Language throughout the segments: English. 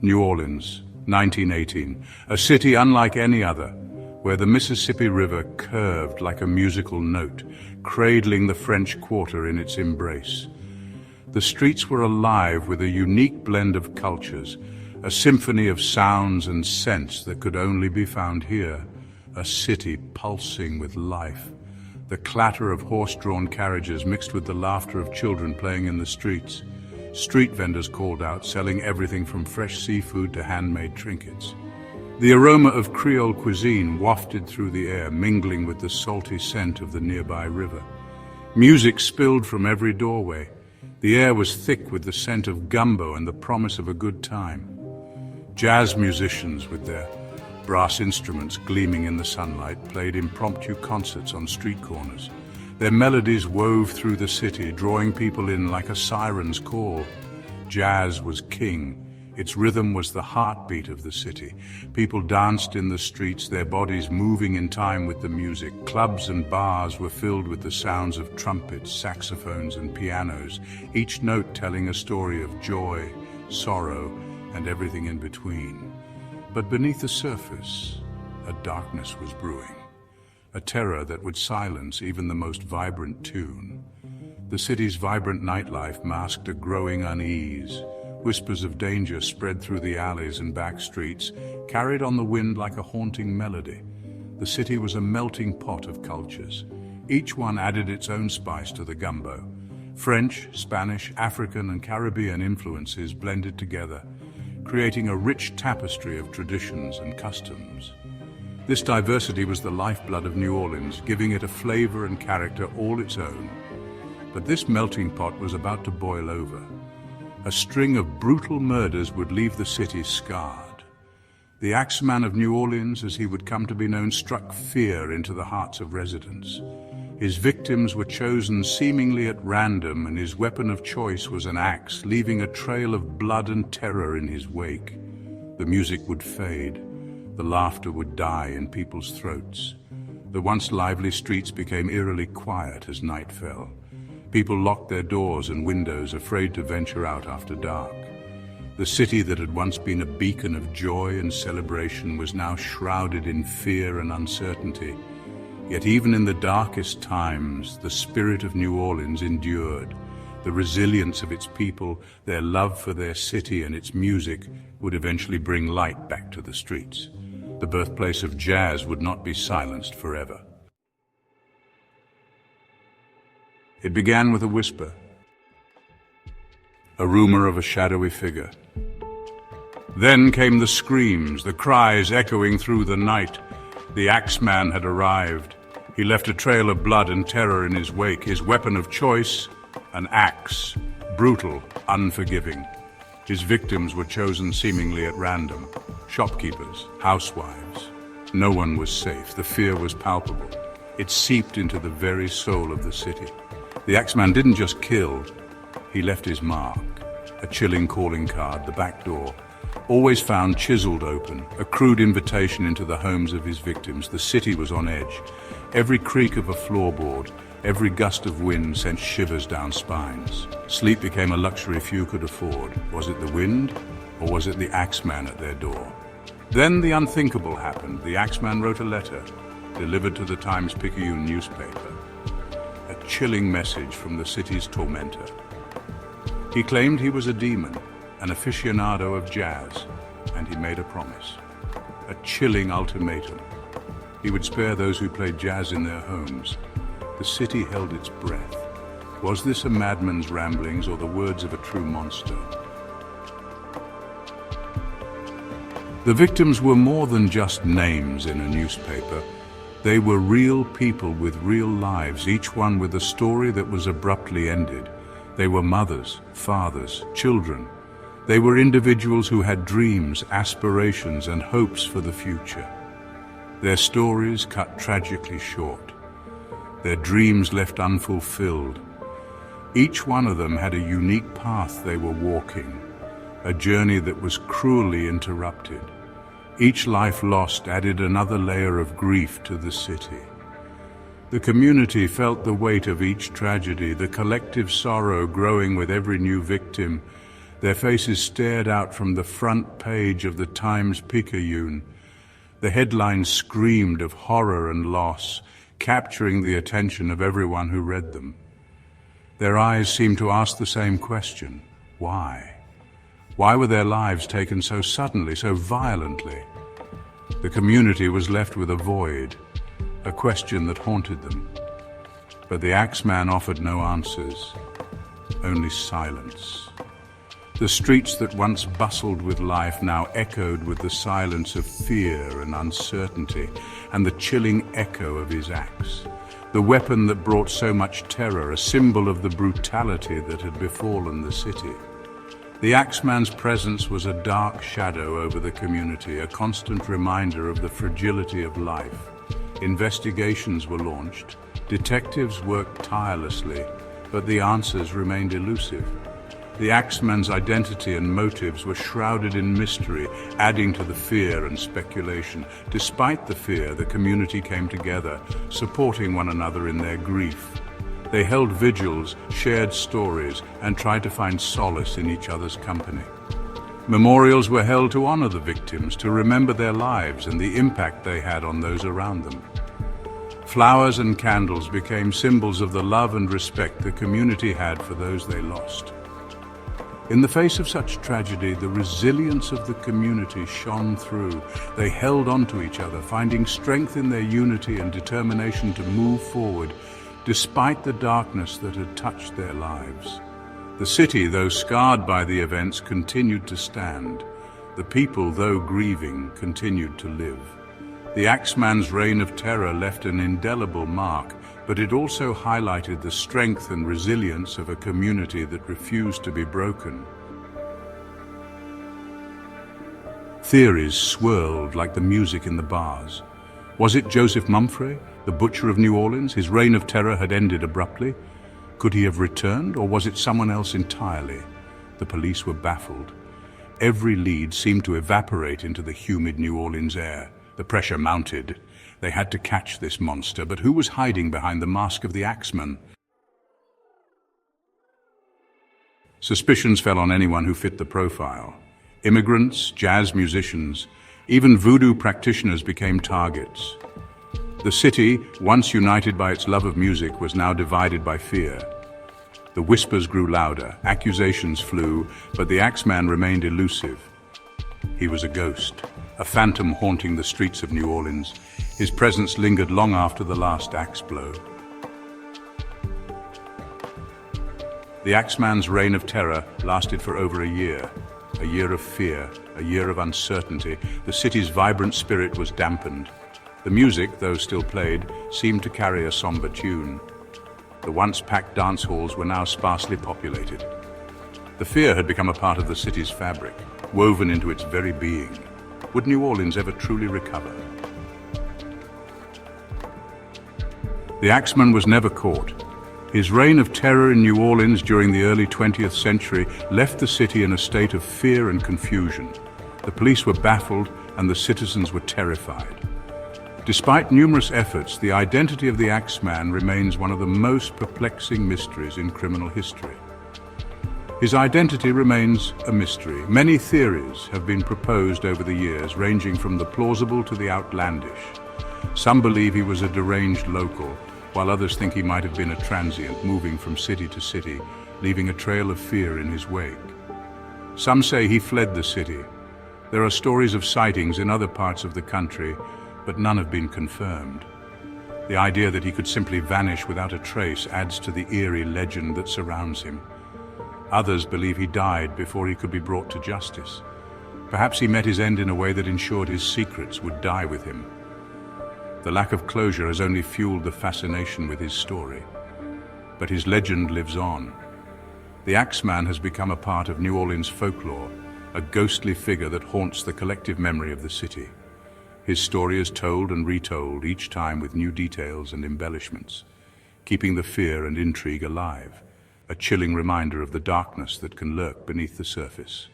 New Orleans, 1918, a city unlike any other, where the Mississippi River curved like a musical note, cradling the French Quarter in its embrace. The streets were alive with a unique blend of cultures, a symphony of sounds and scents that could only be found here, a city pulsing with life. The clatter of horse-drawn carriages mixed with the laughter of children playing in the streets. Street vendors called out, selling everything from fresh seafood to handmade trinkets. The aroma of Creole cuisine wafted through the air, mingling with the salty scent of the nearby river. Music spilled from every doorway. The air was thick with the scent of gumbo and the promise of a good time. Jazz musicians with their brass instruments gleaming in the sunlight played impromptu concerts on street corners. Their melodies wove through the city, drawing people in like a siren's call. Jazz was king. Its rhythm was the heartbeat of the city. People danced in the streets, their bodies moving in time with the music. Clubs and bars were filled with the sounds of trumpets, saxophones, and pianos, each note telling a story of joy, sorrow, and everything in between. But beneath the surface, a darkness was brewing, a terror that would silence even the most vibrant tune. The city's vibrant nightlife masked a growing unease. Whispers of danger spread through the alleys and back streets, carried on the wind like a haunting melody. The city was a melting pot of cultures. Each one added its own spice to the gumbo. French, Spanish, African, and Caribbean influences blended together, creating a rich tapestry of traditions and customs. This diversity was the lifeblood of New Orleans, giving it a flavor and character all its own. But this melting pot was about to boil over. A string of brutal murders would leave the city scarred. The Axeman of New Orleans, as he would come to be known, struck fear into the hearts of residents. His victims were chosen seemingly at random, and his weapon of choice was an axe, leaving a trail of blood and terror in his wake. The music would fade. The laughter would die in people's throats. The once lively streets became eerily quiet as night fell. People locked their doors and windows, afraid to venture out after dark. The city that had once been a beacon of joy and celebration was now shrouded in fear and uncertainty. Yet even in the darkest times, the spirit of New Orleans endured. The resilience of its people, their love for their city and its music would eventually bring light back to the streets. The birthplace of jazz would not be silenced forever. It began with a whisper, a rumor of a shadowy figure. Then came the screams, the cries echoing through the night. The Axeman had arrived. He left a trail of blood and terror in his wake, his weapon of choice, an axe, brutal, unforgiving. His victims were chosen seemingly at random, shopkeepers, housewives. No one was safe. The fear was palpable. It seeped into the very soul of the city. The Axeman didn't just kill, he left his mark. A chilling calling card, the back door, always found chiseled open, a crude invitation into the homes of his victims. The city was on edge. Every creak of a floorboard, every gust of wind sent shivers down spines. Sleep became a luxury few could afford. Was it the wind, or was it the Axeman at their door? Then the unthinkable happened. The Axeman wrote a letter, delivered to the Times-Picayune newspaper. A chilling message from the city's tormentor. He claimed he was a demon, an aficionado of jazz, and he made a promise. A chilling ultimatum. He would spare those who played jazz in their homes. The city held its breath. Was this a madman's ramblings or the words of a true monster? The victims were more than just names in a newspaper. They were real people with real lives, each one with a story that was abruptly ended. They were mothers, fathers, children. They were individuals who had dreams, aspirations, and hopes for the future. Their stories cut tragically short. Their dreams left unfulfilled. Each one of them had a unique path they were walking, a journey that was cruelly interrupted. Each life lost added another layer of grief to the city. The community felt the weight of each tragedy, the collective sorrow growing with every new victim. Their faces stared out from the front page of the Times-Picayune. The headlines screamed of horror and loss, capturing the attention of everyone who read them. Their eyes seemed to ask the same question: why? Why were their lives taken so suddenly, so violently? The community was left with a void, a question that haunted them. But the Axeman offered no answers, only silence. The streets that once bustled with life now echoed with the silence of fear and uncertainty, and the chilling echo of his axe. The weapon that brought so much terror, a symbol of the brutality that had befallen the city. The Axeman's presence was a dark shadow over the community, a constant reminder of the fragility of life. Investigations were launched, detectives worked tirelessly, but the answers remained elusive. The Axeman's identity and motives were shrouded in mystery, adding to the fear and speculation. Despite the fear, the community came together, supporting one another in their grief. They held vigils, shared stories, and tried to find solace in each other's company. Memorials were held to honor the victims, to remember their lives and the impact they had on those around them. Flowers and candles became symbols of the love and respect the community had for those they lost. In the face of such tragedy, the resilience of the community shone through. They held on to each other, finding strength in their unity and determination to move forward, despite the darkness that had touched their lives. The city, though scarred by the events, continued to stand. The people, though grieving, continued to live. The Axeman's reign of terror left an indelible mark, but it also highlighted the strength and resilience of a community that refused to be broken. Theories swirled like the music in the bars. Was it Joseph Mumfre, the butcher of New Orleans? His reign of terror had ended abruptly. Could he have returned, or was it someone else entirely? The police were baffled. Every lead seemed to evaporate into the humid New Orleans air. The pressure mounted. They had to catch this monster, but who was hiding behind the mask of the Axeman? Suspicions fell on anyone who fit the profile. Immigrants, jazz musicians, even voodoo practitioners became targets. The city, once united by its love of music, was now divided by fear. The whispers grew louder, accusations flew, but the Axeman remained elusive. He was a ghost, a phantom haunting the streets of New Orleans. His presence lingered long after the last axe blow. The Axeman's reign of terror lasted for over a year of fear, a year of uncertainty. The city's vibrant spirit was dampened. The music, though still played, seemed to carry a somber tune. The once packed dance halls were now sparsely populated. The fear had become a part of the city's fabric, woven into its very being. Would New Orleans ever truly recover? The Axeman was never caught. His reign of terror in New Orleans during the early 20th century left the city in a state of fear and confusion. The police were baffled and the citizens were terrified. Despite numerous efforts, the identity of the Axeman remains one of the most perplexing mysteries in criminal history. His identity remains a mystery. Many theories have been proposed over the years, ranging from the plausible to the outlandish. Some believe he was a deranged local, while others think he might have been a transient, moving from city to city, leaving a trail of fear in his wake. Some say he fled the city. There are stories of sightings in other parts of the country, but none have been confirmed. The idea that he could simply vanish without a trace adds to the eerie legend that surrounds him. Others believe he died before he could be brought to justice. Perhaps he met his end in a way that ensured his secrets would die with him. The lack of closure has only fueled the fascination with his story. But his legend lives on. The Axeman has become a part of New Orleans folklore, a ghostly figure that haunts the collective memory of the city. His story is told and retold, each time with new details and embellishments, keeping the fear and intrigue alive, a chilling reminder of the darkness that can lurk beneath the surface.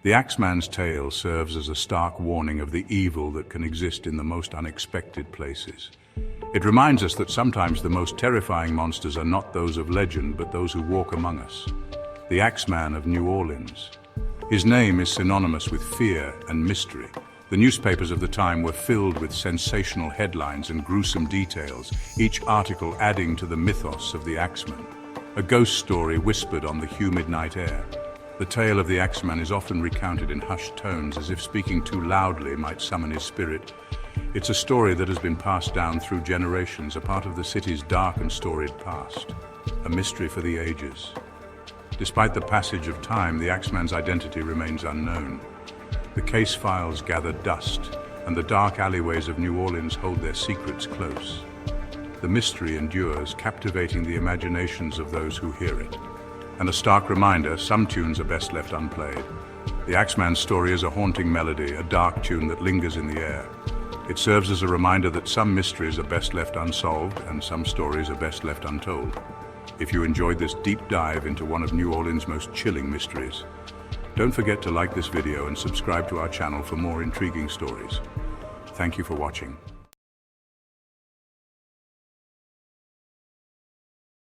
The Axeman's tale serves as a stark warning of the evil that can exist in the most unexpected places. It reminds us that sometimes the most terrifying monsters are not those of legend, but those who walk among us. the Axeman of New Orleans. His name is synonymous with fear and mystery. The newspapers of the time were filled with sensational headlines and gruesome details, each article adding to the mythos of the Axeman, a ghost story whispered on the humid night air. The tale of the Axeman is often recounted in hushed tones, as if speaking too loudly might summon his spirit. It's a story that has been passed down through generations, a part of the city's dark and storied past, a mystery for the ages. Despite the passage of time, the Axeman's identity remains unknown. The case files gather dust, and the dark alleyways of New Orleans hold their secrets close. The mystery endures, captivating the imaginations of those who hear it. And a stark reminder, some tunes are best left unplayed. The Axeman's story is a haunting melody, a dark tune that lingers in the air. It serves as a reminder that some mysteries are best left unsolved and some stories are best left untold. If you enjoyed this deep dive into one of New Orleans' most chilling mysteries, don't forget to like this video and subscribe to our channel for more intriguing stories. Thank you for watching.